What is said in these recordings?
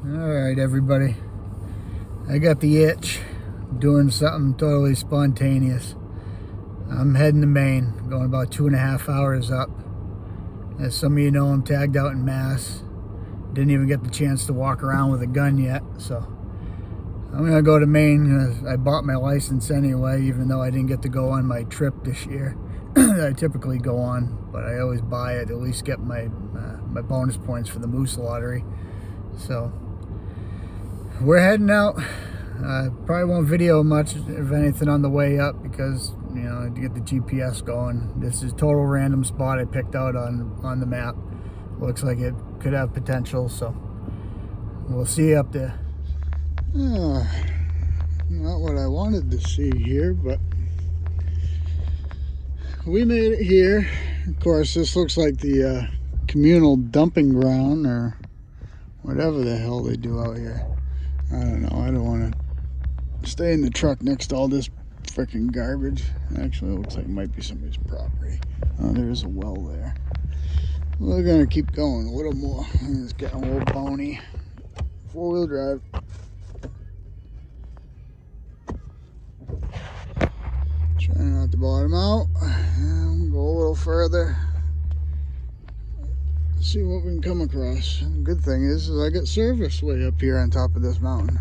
Alright everybody, I got the itch doing something totally spontaneous. I'm heading to Maine, going about 2.5 hours up. As some of you know, I'm tagged out in Mass. Didn't even get the chance to walk around with a gun yet, so I'm gonna go to Maine. I bought my license anyway, even though I didn't get to go on my trip this year. I typically go on, but I always buy it, at least get my bonus points for the moose lottery. So we're heading out. Probably won't video much, if anything, on the way up because, you know, to get the GPS going. This is a total random spot I picked out on the map. Looks like it could have potential, so we'll see you up there. Not what I wanted to see here, but we made it here. Of course, this looks like the communal dumping ground or whatever the hell they do out here. I don't know. I don't want to stay in the truck next to all this freaking garbage. Actually, it looks like it might be somebody's property. Oh, there's a well there. We're gonna keep going a little more. It's getting a little bony. 4-wheel drive. Trying not to bottom out. And go a little further. See what we can come across. And the good thing is I got service way up here on top of this mountain.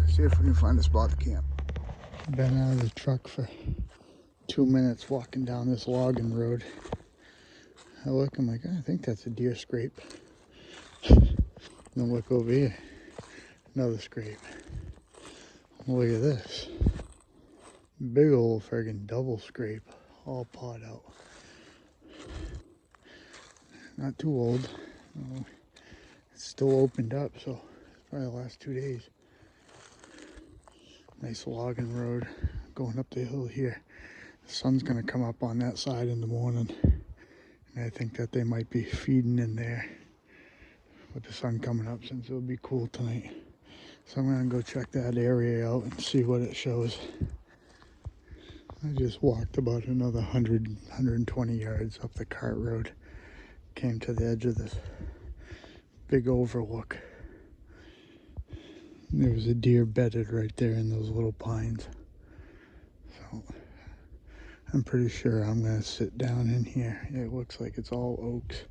See if we can find a spot to camp. Been out of the truck for 2 minutes walking down this logging road. I look, I'm like, I think that's a deer scrape. Then look over here, another scrape. Look at this. Big old friggin' double scrape, all pawed out. Not too old. It's still opened up, so it's probably the last 2 days. Nice logging road going up the hill here. The sun's gonna come up on that side in the morning. And I think that they might be feeding in there with the sun coming up since it'll be cool tonight. So I'm gonna go check that area out and see what it shows. I just walked about another 120 yards up the cart road. Came to the edge of this big overlook. There was a deer bedded right there in those little pines. So I'm pretty sure I'm gonna sit down in here. It looks like it's all oaks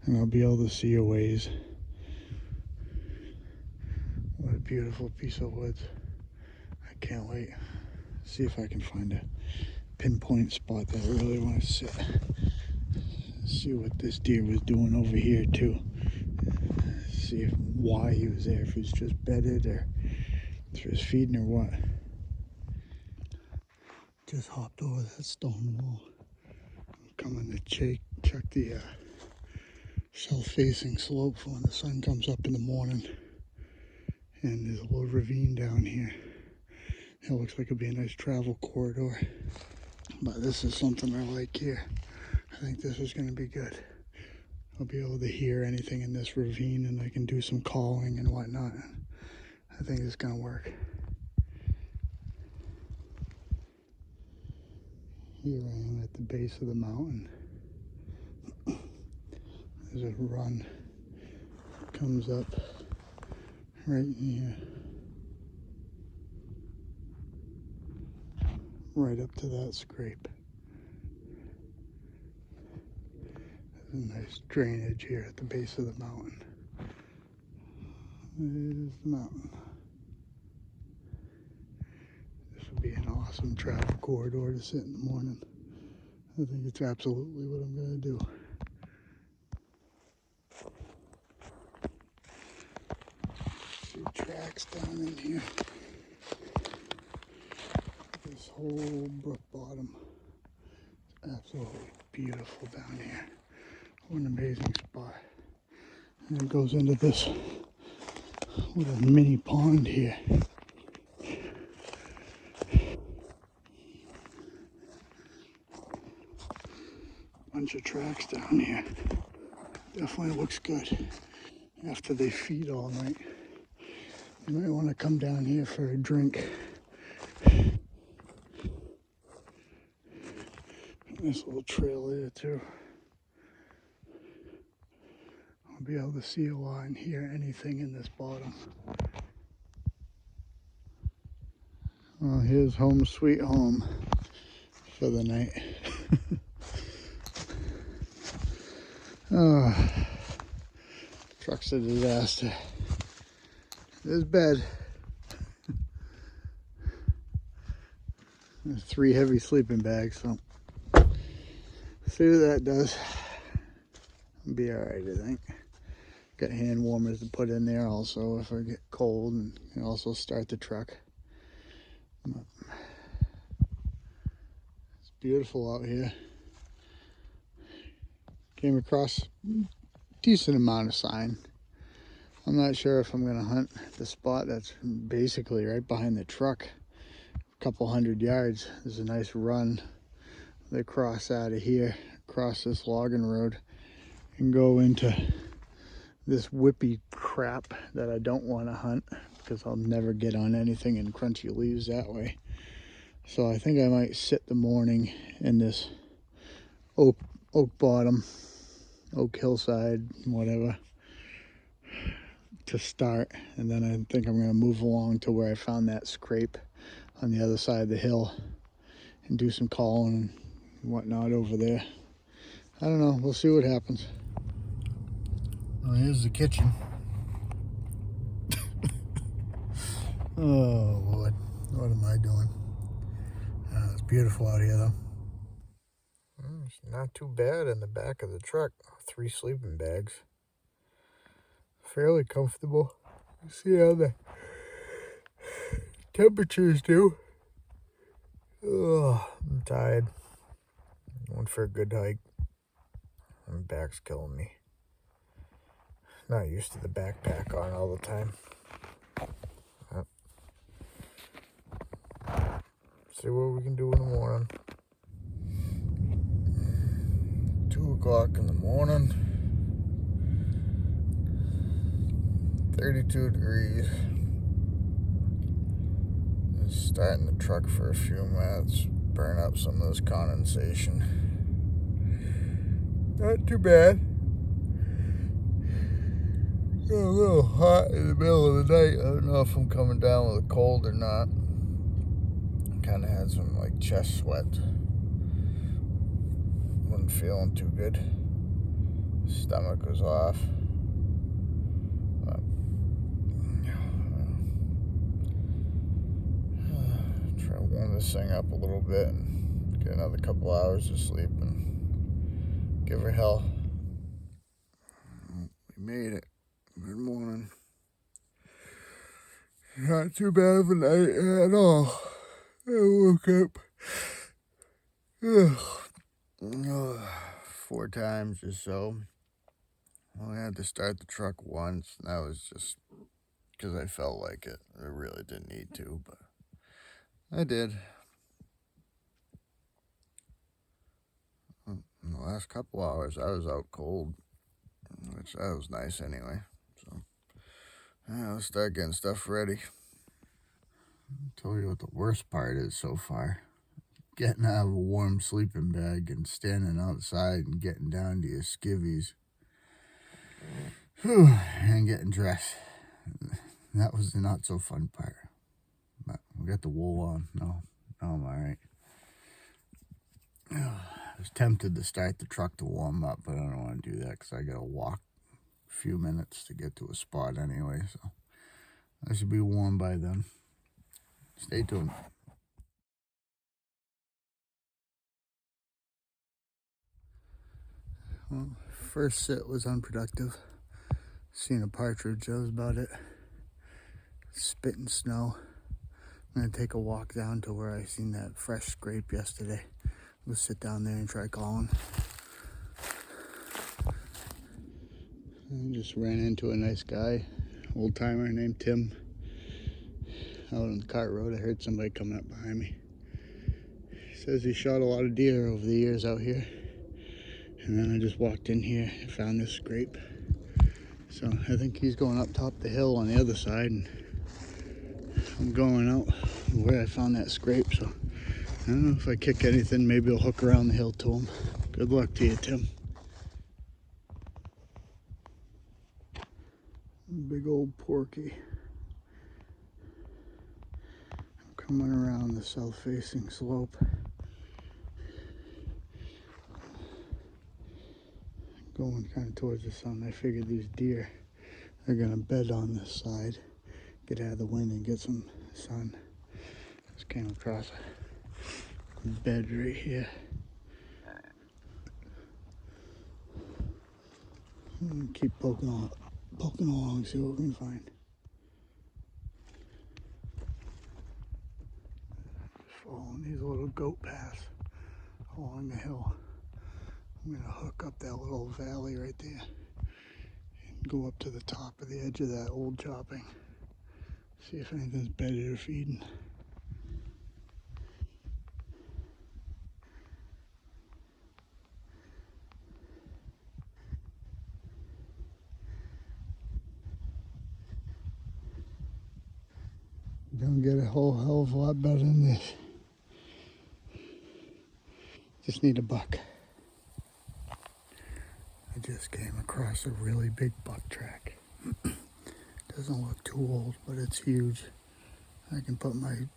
and I'll be able to see a ways. What a beautiful piece of woods. I can't wait. See if I can find a pinpoint spot that I really want to sit. See what this deer was doing over here too. See why he was there, if he was just bedded or if he was feeding or what. Just hopped over that stone wall. I'm coming to check the south-facing slope for when the sun comes up in the morning. And there's a little ravine down here. It looks like it'll be a nice travel corridor. But this is something I like here. I think this is going to be good. I'll be able to hear anything in this ravine and I can do some calling and whatnot. I think it's going to work. Here I am at the base of the mountain. There's a run. Comes up right in here. Right up to that scrape. There's a nice drainage here at the base of the mountain. There's the mountain. This would be an awesome travel corridor to sit in the morning. I think it's absolutely what I'm going to do. See tracks down in here. This whole brook bottom is absolutely beautiful down here. What an amazing spot. And it goes into this little mini pond here. Bunch of tracks down here. Definitely looks good. After they feed all night, you might want to come down here for a drink. Nice little trail there too. I'll be able to see a lot and hear anything in this bottom. Well, here's home sweet home for the night. Oh, truck's a disaster. This bed. There's 3 heavy sleeping bags, so see what that does. I'll be alright, I think. Got hand warmers to put in there also if I get cold, and can also start the truck. It's beautiful out here. Came across a decent amount of sign. I'm not sure if I'm gonna hunt the spot that's basically right behind the truck. A couple 100 yards. There's a nice run. They cross out of here, cross this logging road, and go into this whippy crap that I don't want to hunt because I'll never get on anything in crunchy leaves that way. So I think I might sit the morning in this oak bottom, oak hillside, whatever, to start. And then I think I'm going to move along to where I found that scrape on the other side of the hill and do some calling and whatnot over there. I don't know. We'll see what happens. Well, here's the kitchen. Oh, Lord. What am I doing? It's beautiful out here, though. It's not too bad in the back of the truck. 3 sleeping bags. Fairly comfortable. See how the temperatures do. Oh, I'm tired. Went for a good hike. My back's killing me. Not used to the backpack on all the time. See what we can do in the morning. 2 o'clock in the morning. 32 degrees. Just starting the truck for a few minutes. Burn up some of this condensation. Not too bad. Got a little hot in the middle of the night. I don't know if I'm coming down with a cold or not. Kind of had some like chest sweat. Wasn't feeling too good. Stomach was off. But, try to warm this thing up a little bit and get another couple hours of sleep and give her hell. We made it. Good morning. Not too bad of a night at all. I woke up 4 times or so. I had to start the truck once, and that was just because I felt like it. I really didn't need to, but I did. In the last couple hours, I was out cold, which that was nice anyway. So, yeah, let's start getting stuff ready. I'll tell you what the worst part is so far. Getting out of a warm sleeping bag and standing outside and getting down to your skivvies. And getting dressed. That was the not so fun part. But we got the wool on. No, I'm alright. I was tempted to start the truck to warm up, but I don't want to do that because I got to walk a few minutes to get to a spot anyway. So I should be warm by then. Stay tuned. Well, first sit was unproductive. Seen a partridge, that was about it. Spitting snow. I'm gonna take a walk down to where I seen that fresh scrape yesterday. We'll sit down there and try calling. I just ran into a nice guy, old timer named Tim. Out on the cart road, I heard somebody coming up behind me. He says he shot a lot of deer over the years out here. And then I just walked in here and found this scrape. So I think he's going up top the hill on the other side, and I'm going out where I found that scrape. So I don't know if I kick anything, maybe I'll hook around the hill to him. Good luck to you, Tim. Big old porky. I'm coming around the south-facing slope. Going kind of towards the sun. I figured these deer are gonna bed on this side, get out of the wind and get some sun. Just came across a bed right here. Keep poking along, see what we can find. Just following these little goat paths along the hill. I'm gonna hook up that little valley right there and go up to the top of the edge of that old chopping. See if anything's bedded or feeding. Don't get a whole hell of a lot better than this. Just need a buck. I just came across a really big buck track. Doesn't look too old, but it's huge. I can put my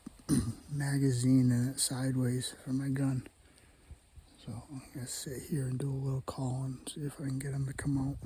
magazine in it sideways for my gun. So I'm gonna sit here and do a little call and see if I can get him to come out.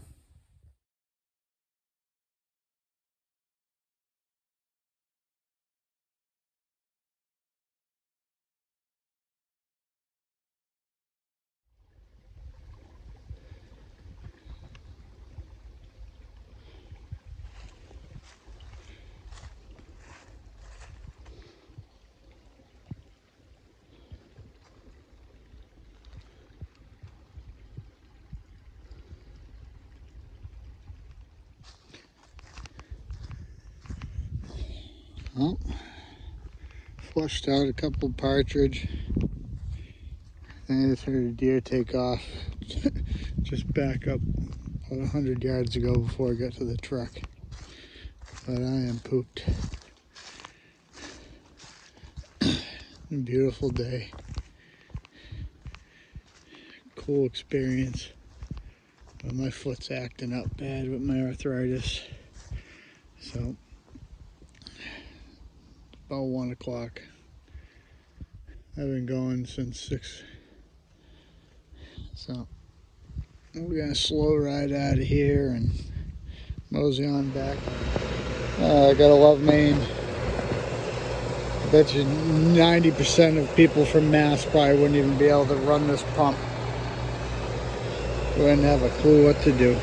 Well, flushed out a couple partridge. I just heard a deer take off just back up about 100 yards ago before I got to the truck. But I am pooped. Beautiful day. Cool experience. But my foot's acting up bad with my arthritis. So, about 1 o'clock. I've been going since 6. So, we're gonna slow ride out of here and mosey on back. I gotta love Maine. I bet you 90% of people from Mass probably wouldn't even be able to run this pump. Wouldn't have a clue what to do.